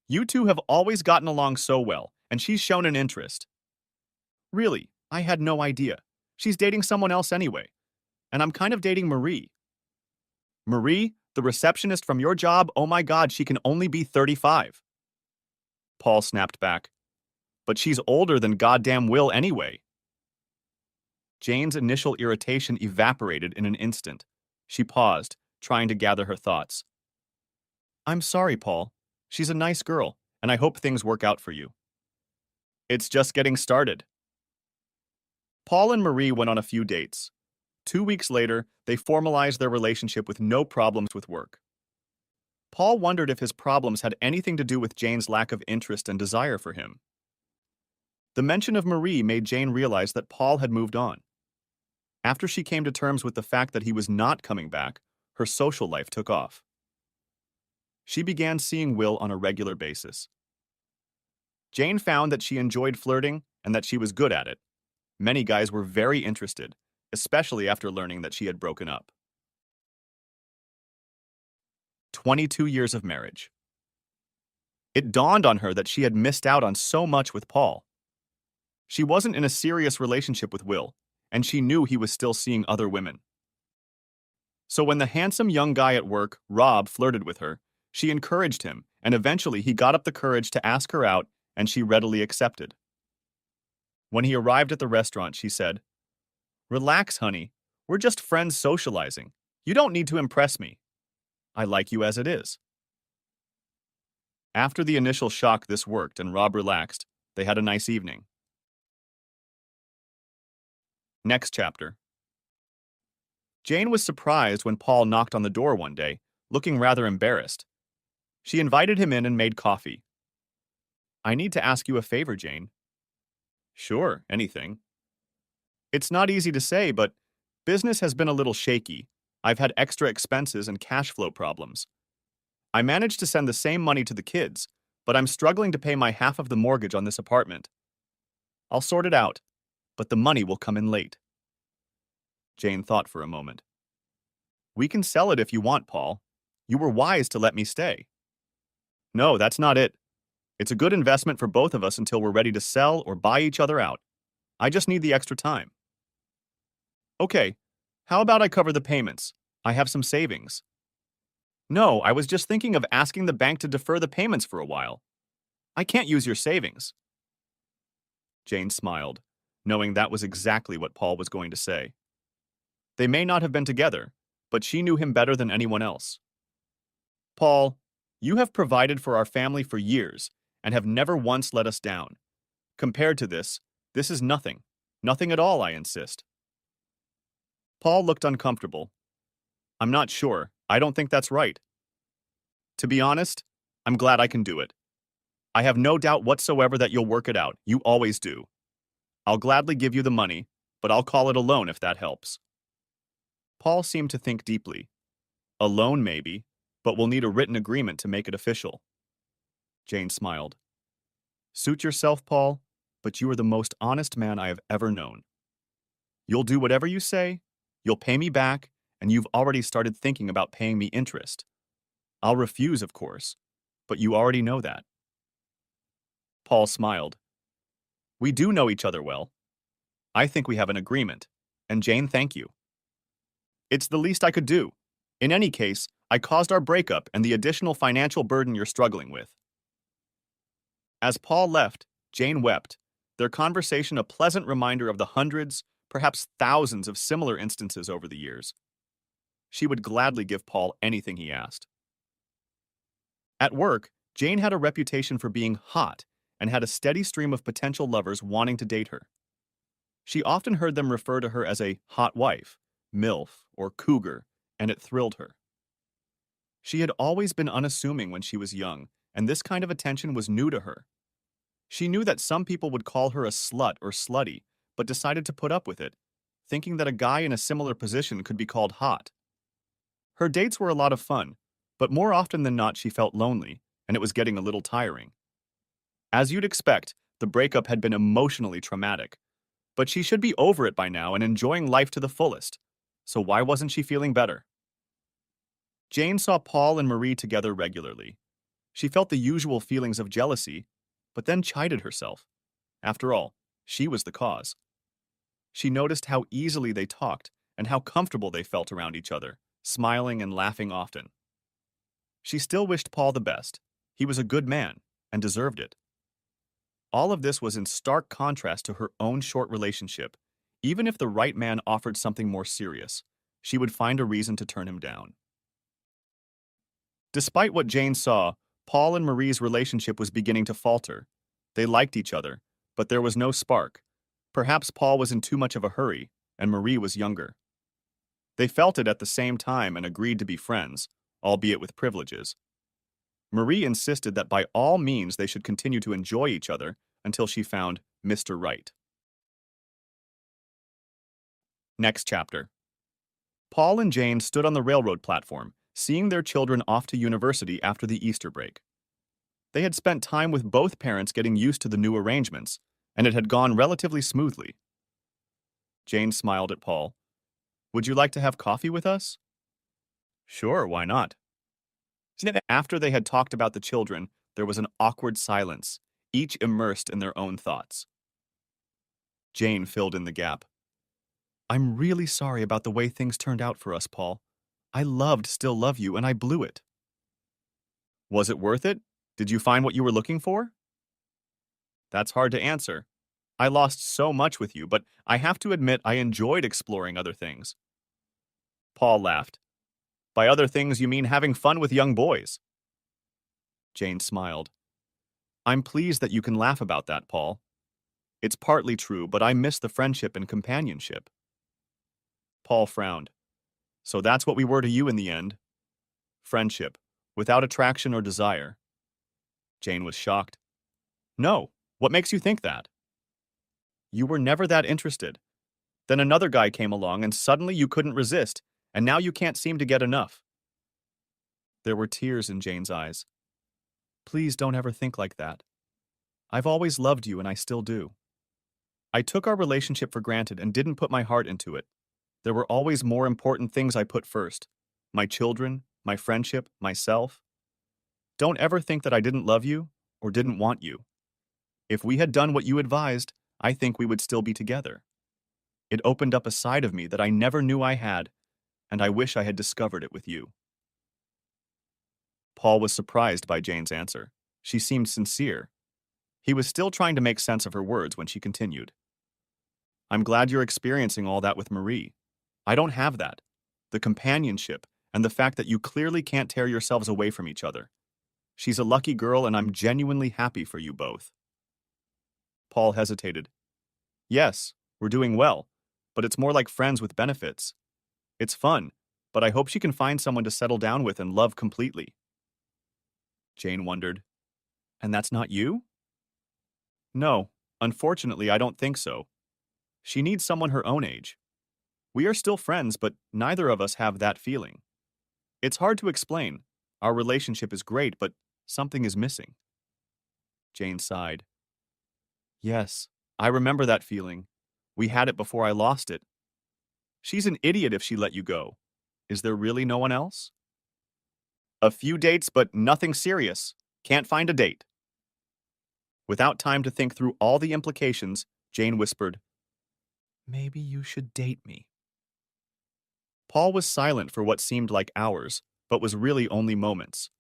You two have always gotten along so well, and she's shown an interest. Really, I had no idea. She's dating someone else anyway, and I'm kind of dating Marie. Marie, the receptionist from your job, oh my god, she can only be 35. Paul snapped back. But she's older than goddamn Will anyway. Jane's initial irritation evaporated in an instant. She paused, trying to gather her thoughts. I'm sorry, Paul. She's a nice girl, and I hope things work out for you. It's just getting started. Paul and Marie went on a few dates. 2 weeks later, they formalized their relationship with no problems with work. Paul wondered if his problems had anything to do with Jane's lack of interest and desire for him. The mention of Marie made Jane realize that Paul had moved on. After she came to terms with the fact that he was not coming back, her social life took off. She began seeing Will on a regular basis. Jane found that she enjoyed flirting and that she was good at it. Many guys were very interested, especially after learning that she had broken up. 22 years of marriage. It dawned on her that she had missed out on so much with Paul. She wasn't in a serious relationship with Will, and she knew he was still seeing other women. So when the handsome young guy at work, Rob, flirted with her, she encouraged him, and eventually he got up the courage to ask her out, and she readily accepted. When he arrived at the restaurant, she said, "Relax, honey. We're just friends socializing. You don't need to impress me. I like you as it is." After the initial shock, this worked, and Rob relaxed. They had a nice evening. Next chapter. Jane was surprised when Paul knocked on the door one day, looking rather embarrassed. She invited him in and made coffee. "I need to ask you a favor, Jane." "Sure, anything." "It's not easy to say, but business has been a little shaky. I've had extra expenses and cash flow problems. I managed to send the same money to the kids, but I'm struggling to pay my half of the mortgage on this apartment. I'll sort it out, but the money will come in late." Jane thought for a moment. "We can sell it if you want, Paul. You were wise to let me stay." "No, that's not it. It's a good investment for both of us until we're ready to sell or buy each other out. I just need the extra time." "Okay, how about I cover the payments? I have some savings." "No, I was just thinking of asking the bank to defer the payments for a while. I can't use your savings." Jane smiled, knowing that was exactly what Paul was going to say. They may not have been together, but she knew him better than anyone else. "Paul, you have provided for our family for years and have never once let us down. Compared to this is nothing. Nothing at all, I insist." Paul looked uncomfortable. "I'm not sure. I don't think that's right. To be honest, I'm glad I can do it. I have no doubt whatsoever that you'll work it out. You always do. I'll gladly give you the money, but I'll call it a loan if that helps." Paul seemed to think deeply. "A loan, maybe, but we'll need a written agreement to make it official." Jane smiled. "Suit yourself, Paul, but you are the most honest man I have ever known. You'll do whatever you say, you'll pay me back, and you've already started thinking about paying me interest. I'll refuse, of course, but you already know that." Paul smiled. "We do know each other well. I think we have an agreement, and Jane, thank you. It's the least I could do. In any case, I caused our breakup and the additional financial burden you're struggling with." As Paul left, Jane wept, their conversation a pleasant reminder of the hundreds, perhaps thousands of similar instances over the years. She would gladly give Paul anything he asked. At work, Jane had a reputation for being hot and had a steady stream of potential lovers wanting to date her. She often heard them refer to her as a hot wife, MILF, or cougar, and it thrilled her. She had always been unassuming when she was young, and this kind of attention was new to her. She knew that some people would call her a slut or slutty, but decided to put up with it, thinking that a guy in a similar position could be called hot. Her dates were a lot of fun, but more often than not she felt lonely, and it was getting a little tiring. As you'd expect, the breakup had been emotionally traumatic, but she should be over it by now and enjoying life to the fullest. So why wasn't she feeling better? Jane saw Paul and Marie together regularly. She felt the usual feelings of jealousy, but then chided herself. After all, she was the cause. She noticed how easily they talked and how comfortable they felt around each other, smiling and laughing often. She still wished Paul the best. He was a good man and deserved it. All of this was in stark contrast to her own short relationship. Even if the right man offered something more serious, she would find a reason to turn him down. Despite what Jane saw, Paul and Marie's relationship was beginning to falter. They liked each other, but there was no spark. Perhaps Paul was in too much of a hurry, and Marie was younger. They felt it at the same time and agreed to be friends, albeit with privileges. Marie insisted that by all means they should continue to enjoy each other until she found Mr. Right. Next chapter. Paul and Jane stood on the railroad platform, seeing their children off to university after the Easter break. They had spent time with both parents getting used to the new arrangements, and it had gone relatively smoothly. Jane smiled at Paul. "Would you like to have coffee with us?" "Sure, why not?" After they had talked about the children, there was an awkward silence, each immersed in their own thoughts. Jane filled in the gap. "I'm really sorry about the way things turned out for us, Paul. I loved Still Love You, and I blew it." "Was it worth it? Did you find what you were looking for?" "That's hard to answer. I lost so much with you, but I have to admit I enjoyed exploring other things." Paul laughed. "By other things, you mean having fun with young boys." Jane smiled. "I'm pleased that you can laugh about that, Paul. It's partly true, but I miss the friendship and companionship." Paul frowned. "So that's what we were to you in the end? Friendship, without attraction or desire." Jane was shocked. "No, what makes you think that?" "You were never that interested. Then another guy came along and suddenly you couldn't resist, and now you can't seem to get enough." There were tears in Jane's eyes. "Please don't ever think like that. I've always loved you and I still do. I took our relationship for granted and didn't put my heart into it. There were always more important things I put first. My children, my friendship, myself. Don't ever think that I didn't love you or didn't want you. If we had done what you advised, I think we would still be together. It opened up a side of me that I never knew I had, and I wish I had discovered it with you." Paul was surprised by Jane's answer. She seemed sincere. He was still trying to make sense of her words when she continued. "I'm glad you're experiencing all that with Marie. I don't have that. The companionship and the fact that you clearly can't tear yourselves away from each other. She's a lucky girl and I'm genuinely happy for you both." Paul hesitated. "Yes, we're doing well, but it's more like friends with benefits. It's fun, but I hope she can find someone to settle down with and love completely." Jane wondered, "And that's not you?" "No, unfortunately, I don't think so. She needs someone her own age. We are still friends, but neither of us have that feeling. It's hard to explain. Our relationship is great, but something is missing." Jane sighed. "Yes, I remember that feeling. We had it before I lost it. She's an idiot if she let you go. Is there really no one else?" "A few dates, but nothing serious. Can't find a date." Without time to think through all the implications, Jane whispered, "Maybe you should date me." Paul was silent for what seemed like hours, but was really only moments.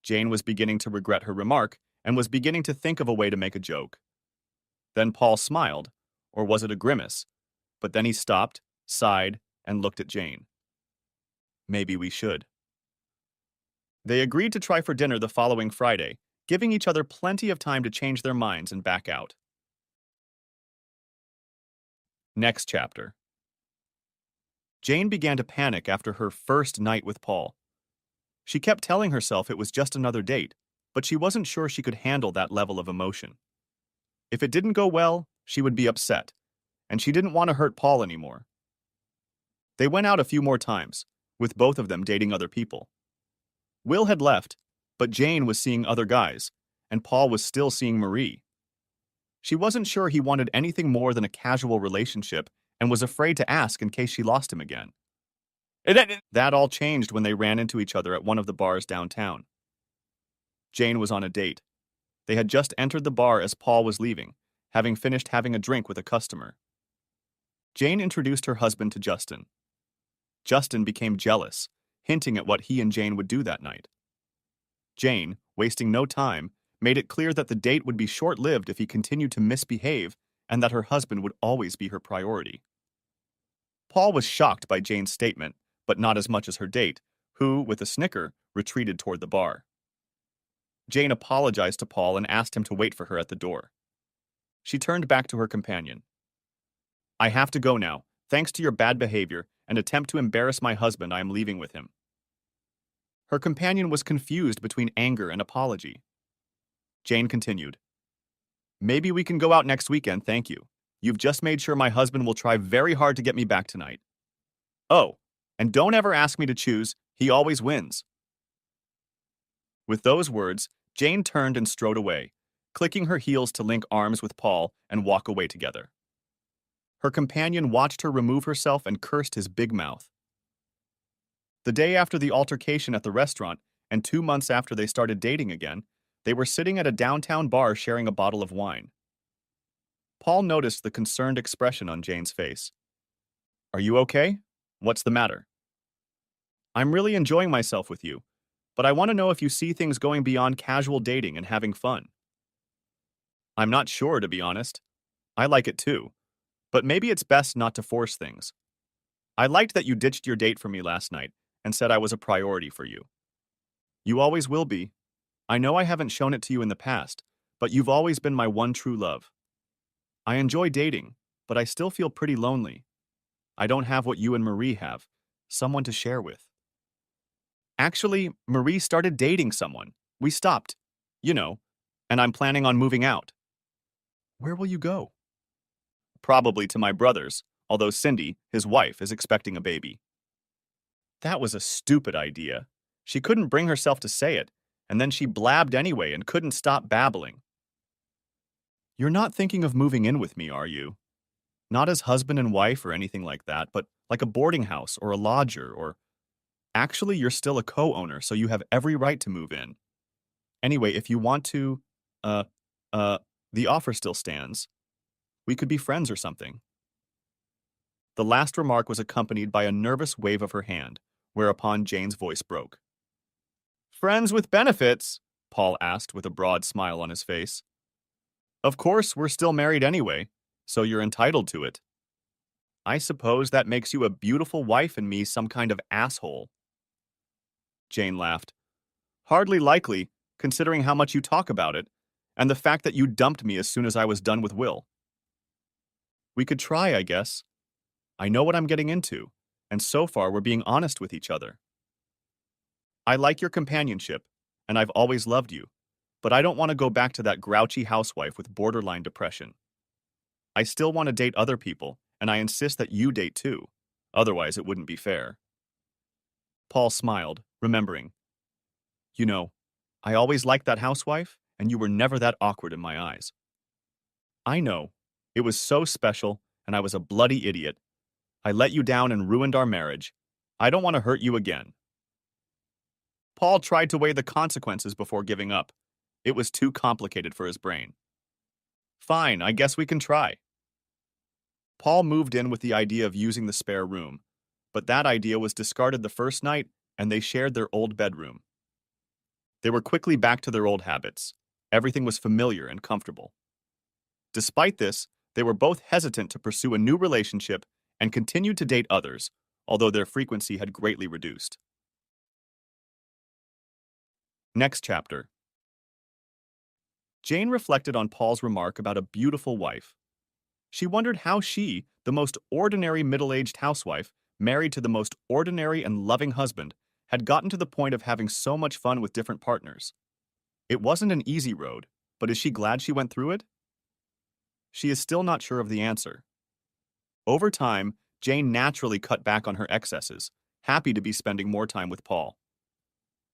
Jane was beginning to regret her remark and was beginning to think of a way to make a joke. Then Paul smiled, or was it a grimace? But then he stopped, sighed, and looked at Jane. "Maybe we should." They agreed to try for dinner the following Friday, giving each other plenty of time to change their minds and back out. Next chapter. Jane began to panic after her first night with Paul. She kept telling herself it was just another date, but she wasn't sure she could handle that level of emotion. If it didn't go well, she would be upset, and she didn't want to hurt Paul anymore. They went out a few more times, with both of them dating other people. Will had left, but Jane was seeing other guys, and Paul was still seeing Marie. She wasn't sure he wanted anything more than a casual relationship and was afraid to ask in case she lost him again. That all changed when they ran into each other at one of the bars downtown. Jane was on a date. They had just entered the bar as Paul was leaving, having finished having a drink with a customer. Jane introduced her husband to Justin. Justin became jealous, hinting at what he and Jane would do that night. Jane, wasting no time, made it clear that the date would be short-lived if he continued to misbehave and that her husband would always be her priority. Paul was shocked by Jane's statement, but not as much as her date, who, with a snicker, retreated toward the bar. Jane apologized to Paul and asked him to wait for her at the door. She turned back to her companion. "I have to go now. Thanks to your bad behavior and attempt to embarrass my husband, I am leaving with him." Her companion was confused between anger and apology. Jane continued, "Maybe we can go out next weekend, thank you. You've just made sure my husband will try very hard to get me back tonight. Oh, and don't ever ask me to choose, he always wins." With those words, Jane turned and strode away, clicking her heels to link arms with Paul and walk away together. Her companion watched her remove herself and cursed his big mouth. The day after the altercation at the restaurant, and 2 months after they started dating again, they were sitting at a downtown bar sharing a bottle of wine. Paul noticed the concerned expression on Jane's face. "Are you okay? What's the matter?" "I'm really enjoying myself with you, but I want to know if you see things going beyond casual dating and having fun." "I'm not sure, to be honest. I like it too, but maybe it's best not to force things. I liked that you ditched your date for me last night and said I was a priority for you. You always will be. I know I haven't shown it to you in the past, but you've always been my one true love. I enjoy dating, but I still feel pretty lonely. I don't have what you and Marie have, someone to share with." "Actually, Marie started dating someone. We stopped. You know, and I'm planning on moving out." "Where will you go?" "Probably to my brother's, although Cindy, his wife, is expecting a baby." That was a stupid idea. She couldn't bring herself to say it, and then she blabbed anyway and couldn't stop babbling. "You're not thinking of moving in with me, are you? Not as husband and wife or anything like that, but like a boarding house or a lodger or... Actually, you're still a co-owner, so you have every right to move in. Anyway, if you want to, uh, uh, the offer still stands. We could be friends or something." The last remark was accompanied by a nervous wave of her hand, whereupon Jane's voice broke. "Friends with benefits?" Paul asked with a broad smile on his face. "Of course, we're still married anyway, so you're entitled to it. I suppose that makes you a beautiful wife and me some kind of asshole." Jane laughed. "Hardly likely, considering how much you talk about it, and the fact that you dumped me as soon as I was done with Will. We could try, I guess. I know what I'm getting into, and so far we're being honest with each other. I like your companionship, and I've always loved you, but I don't want to go back to that grouchy housewife with borderline depression. I still want to date other people, and I insist that you date too. Otherwise, it wouldn't be fair." Paul smiled, remembering. "You know, I always liked that housewife, and you were never that awkward in my eyes." "I know. It was so special, and I was a bloody idiot. I let you down and ruined our marriage. I don't want to hurt you again." Paul tried to weigh the consequences before giving up. It was too complicated for his brain. "Fine, I guess we can try." Paul moved in with the idea of using the spare room, but that idea was discarded the first night, and they shared their old bedroom. They were quickly back to their old habits. Everything was familiar and comfortable. Despite this, they were both hesitant to pursue a new relationship and continued to date others, although their frequency had greatly reduced. Next chapter. Jane reflected on Paul's remark about a beautiful wife. She wondered how she, the most ordinary middle-aged housewife, married to the most ordinary and loving husband, had gotten to the point of having so much fun with different partners. It wasn't an easy road, but is she glad she went through it? She is still not sure of the answer. Over time, Jane naturally cut back on her excesses, happy to be spending more time with Paul.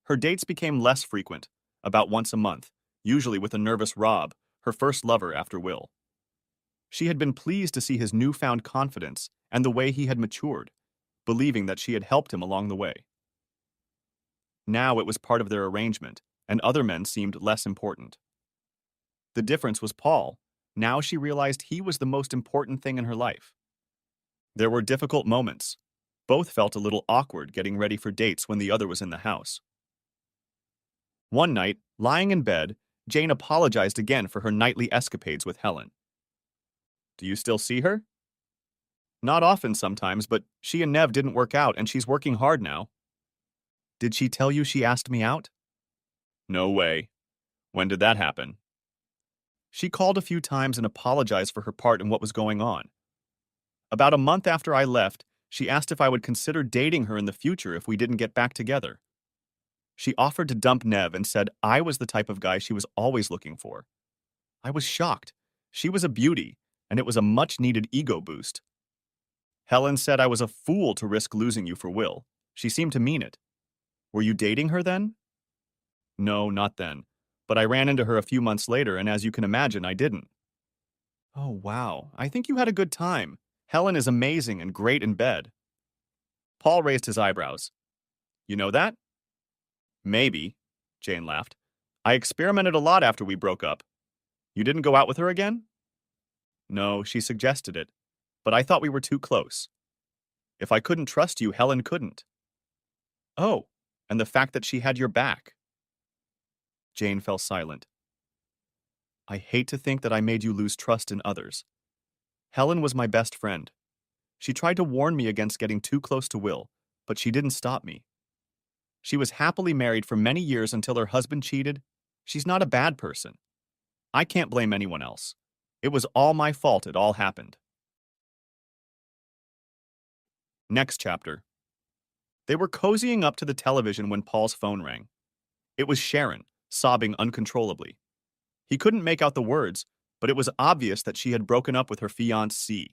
Her dates became less frequent, about once a month, usually with a nervous Rob, her first lover after Will. She had been pleased to see his newfound confidence and the way he had matured, believing that she had helped him along the way. Now it was part of their arrangement, and other men seemed less important. The difference was Paul. Now she realized he was the most important thing in her life. There were difficult moments. Both felt a little awkward getting ready for dates when the other was in the house. One night, lying in bed, Jane apologized again for her nightly escapades with Helen. Do you still see her? Not often sometimes, but she and Nev didn't work out and she's working hard now. Did she tell you she asked me out? No way. When did that happen? She called a few times and apologized for her part in what was going on. About a month after I left, she asked if I would consider dating her in the future if we didn't get back together. She offered to dump Nev and said I was the type of guy she was always looking for. I was shocked. She was a beauty, and it was a much-needed ego boost. Helen said I was a fool to risk losing you for Will. She seemed to mean it. Were you dating her then? No, not then. But I ran into her a few months later, and as you can imagine, I didn't. Oh, wow. I think you had a good time. Helen is amazing and great in bed. Paul raised his eyebrows. You know that? Maybe, Jane laughed. I experimented a lot after we broke up. You didn't go out with her again? No, she suggested it, but I thought we were too close. If I couldn't trust you, Helen couldn't. Oh, and the fact that she had your back. Jane fell silent. I hate to think that I made you lose trust in others. Helen was my best friend. She tried to warn me against getting too close to Will, but she didn't stop me. She was happily married for many years until her husband cheated. She's not a bad person. I can't blame anyone else. It was all my fault it all happened. Next chapter. They were cozying up to the television when Paul's phone rang. It was Sharon, sobbing uncontrollably. He couldn't make out the words, but it was obvious that she had broken up with her fiancé.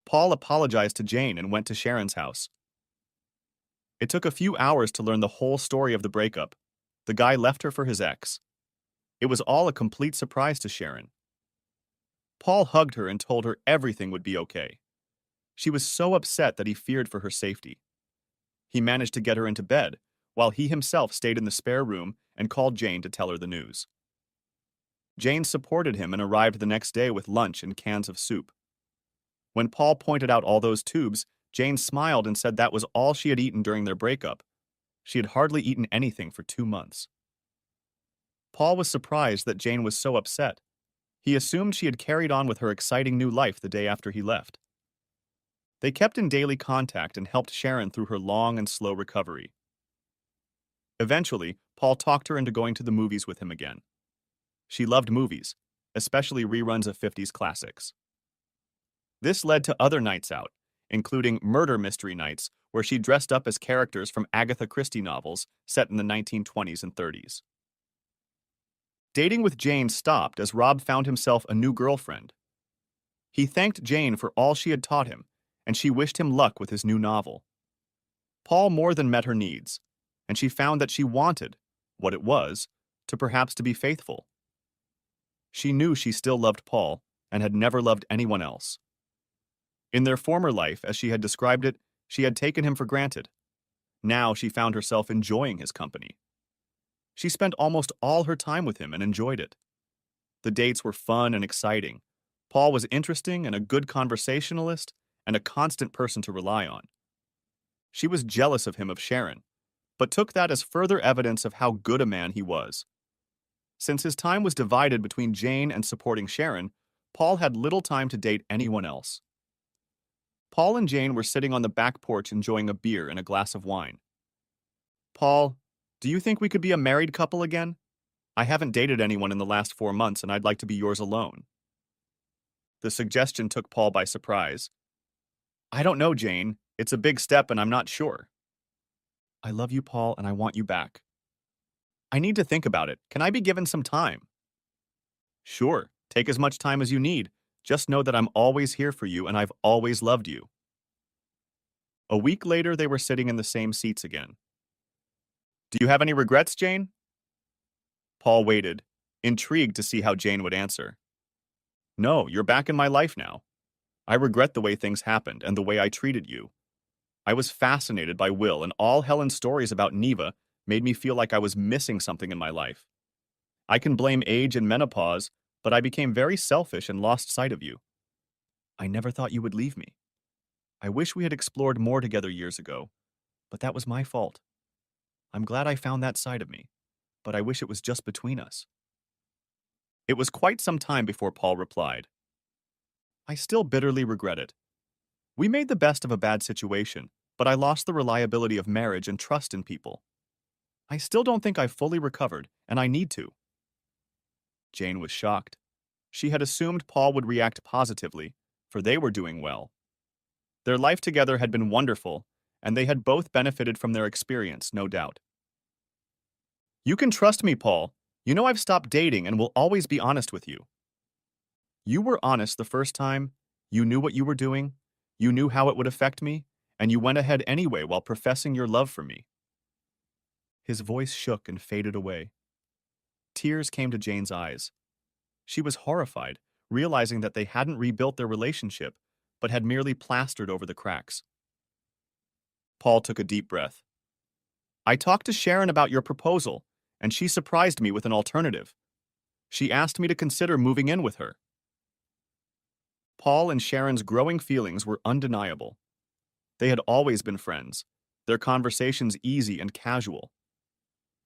Paul apologized to Jane and went to Sharon's house. It took a few hours to learn the whole story of the breakup. The guy left her for his ex. It was all a complete surprise to Sharon. Paul hugged her and told her everything would be okay. She was so upset that he feared for her safety. He managed to get her into bed, while he himself stayed in the spare room and called Jane to tell her the news. Jane supported him and arrived the next day with lunch and cans of soup. When Paul pointed out all those tubes, Jane smiled and said that was all she had eaten during their breakup. She had hardly eaten anything for 2 months. Paul was surprised that Jane was so upset. He assumed she had carried on with her exciting new life the day after he left. They kept in daily contact and helped Sharon through her long and slow recovery. Eventually, Paul talked her into going to the movies with him again. She loved movies, especially reruns of 50s classics. This led to other nights out, including murder mystery nights where she dressed up as characters from Agatha Christie novels set in the 1920s and 30s. Dating with Jane stopped as Rob found himself a new girlfriend. He thanked Jane for all she had taught him, and she wished him luck with his new novel. Paul more than met her needs, and she found that she wanted, what it was, to be faithful. She knew she still loved Paul and had never loved anyone else. In their former life, as she had described it, she had taken him for granted. Now she found herself enjoying his company. She spent almost all her time with him and enjoyed it. The dates were fun and exciting. Paul was interesting and a good conversationalist and a constant person to rely on. She was jealous of him of Sharon, but took that as further evidence of how good a man he was. Since his time was divided between Jane and supporting Sharon, Paul had little time to date anyone else. Paul and Jane were sitting on the back porch enjoying a beer and a glass of wine. Paul, do you think we could be a married couple again? I haven't dated anyone in the last 4 months and I'd like to be yours alone. The suggestion took Paul by surprise. I don't know, Jane. It's a big step and I'm not sure. I love you, Paul, and I want you back. I need to think about it. Can I be given some time? Sure. Take as much time as you need. Just know that I'm always here for you and I've always loved you. A week later, they were sitting in the same seats again. Do you have any regrets, Jane? Paul waited, intrigued to see how Jane would answer. No, you're back in my life now. I regret the way things happened and the way I treated you. I was fascinated by Will, and all Helen's stories about Neva made me feel like I was missing something in my life. I can blame age and menopause, but I became very selfish and lost sight of you. I never thought you would leave me. I wish we had explored more together years ago, but that was my fault. I'm glad I found that side of me, but I wish it was just between us. It was quite some time before Paul replied. I still bitterly regret it. We made the best of a bad situation, but I lost the reliability of marriage and trust in people. I still don't think I've fully recovered, and I need to. Jane was shocked. She had assumed Paul would react positively, for they were doing well. Their life together had been wonderful, and they had both benefited from their experience, no doubt. You can trust me, Paul. You know I've stopped dating and will always be honest with you. You were honest the first time, you knew what you were doing, you knew how it would affect me, and you went ahead anyway while professing your love for me. His voice shook and faded away. Tears came to Jane's eyes. She was horrified, realizing that they hadn't rebuilt their relationship, but had merely plastered over the cracks. Paul took a deep breath. I talked to Sharon about your proposal, and she surprised me with an alternative. She asked me to consider moving in with her. Paul and Sharon's growing feelings were undeniable. They had always been friends, their conversations easy and casual.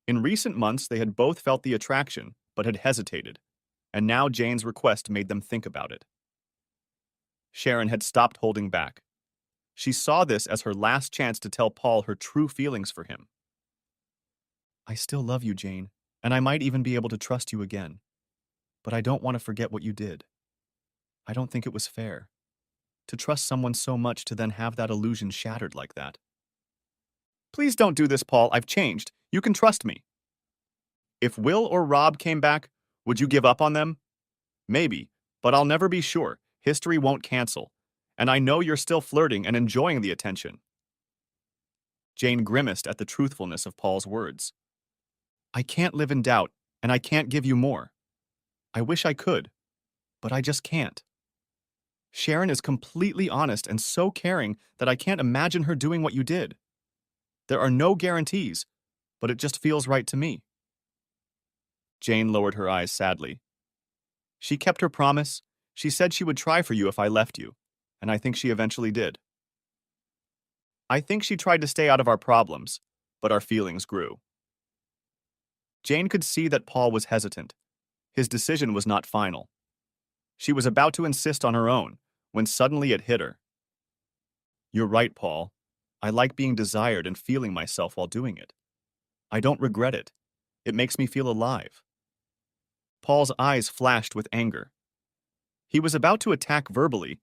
In recent months, they had both felt the attraction, but had hesitated, and now Jane's request made them think about it. Sharon had stopped holding back. She saw this as her last chance to tell Paul her true feelings for him. I still love you, Jane, and I might even be able to trust you again. But I don't want to forget what you did. I don't think it was fair. To trust someone so much to then have that illusion shattered like that. Please don't do this, Paul. I've changed. You can trust me. If Will or Rob came back, would you give up on them? Maybe, but I'll never be sure. History won't cancel. And I know you're still flirting and enjoying the attention. Jane grimaced at the truthfulness of Paul's words. I can't live in doubt, and I can't give you more. I wish I could, but I just can't. Sharon is completely honest and so caring that I can't imagine her doing what you did. There are no guarantees, but it just feels right to me. Jane lowered her eyes sadly. She kept her promise. She said she would try for you if I left you, and I think she eventually did. I think she tried to stay out of our problems, but our feelings grew. Jane could see that Paul was hesitant. His decision was not final. She was about to insist on her own, when suddenly it hit her. You're right, Paul. I like being desired and feeling myself while doing it. I don't regret it. It makes me feel alive. Paul's eyes flashed with anger. He was about to attack verbally,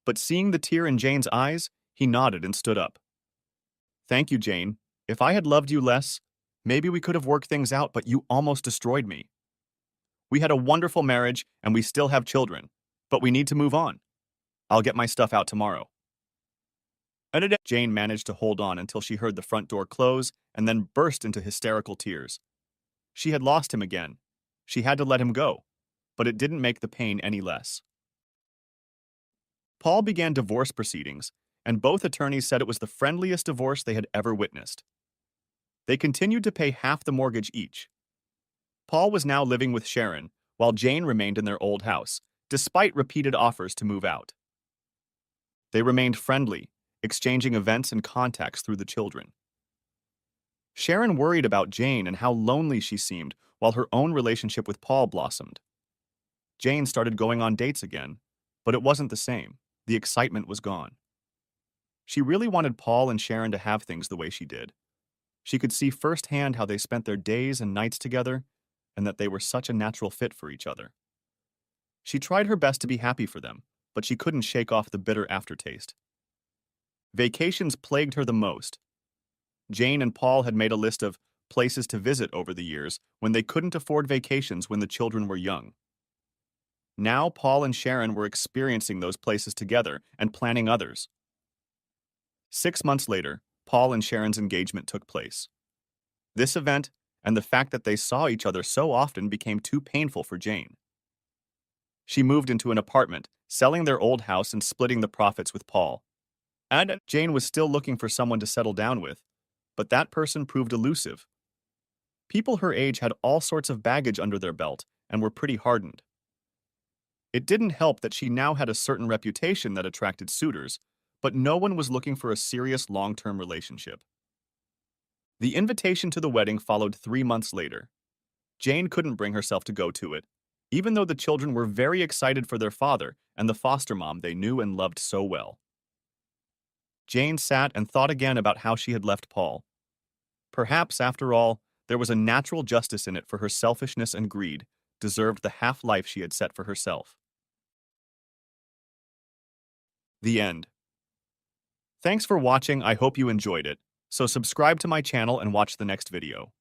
but seeing the tear in Jane's eyes, he nodded and stood up. Thank you, Jane. If I had loved you less, maybe we could have worked things out, but you almost destroyed me. We had a wonderful marriage, and we still have children, but we need to move on. I'll get my stuff out tomorrow. Jane managed to hold on until she heard the front door close and then burst into hysterical tears. She had lost him again. She had to let him go, but it didn't make the pain any less. Paul began divorce proceedings, and both attorneys said it was the friendliest divorce they had ever witnessed. They continued to pay half the mortgage each. Paul was now living with Sharon, while Jane remained in their old house, despite repeated offers to move out. They remained friendly, exchanging events and contacts through the children. Sharon worried about Jane and how lonely she seemed while her own relationship with Paul blossomed. Jane started going on dates again, but it wasn't the same. The excitement was gone. She really wanted Paul and Sharon to have things the way she did. She could see firsthand how they spent their days and nights together, and that they were such a natural fit for each other. She tried her best to be happy for them, but she couldn't shake off the bitter aftertaste. Vacations plagued her the most. Jane and Paul had made a list of places to visit over the years when they couldn't afford vacations when the children were young. Now Paul and Sharon were experiencing those places together and planning others. 6 months later, Paul and Sharon's engagement took place. This event and the fact that they saw each other so often became too painful for Jane. She moved into an apartment, selling their old house and splitting the profits with Paul. And Jane was still looking for someone to settle down with, but that person proved elusive. People her age had all sorts of baggage under their belt and were pretty hardened. It didn't help that she now had a certain reputation that attracted suitors, but no one was looking for a serious long-term relationship. The invitation to the wedding followed 3 months later. Jane couldn't bring herself to go to it, even though the children were very excited for their father and the foster mom they knew and loved so well. Jane sat and thought again about how she had left Paul. Perhaps, after all, there was a natural justice in it for her selfishness and greed, deserved the half-life she had set for herself. The end. Thanks for watching, I hope you enjoyed it, so subscribe to my channel and watch the next video.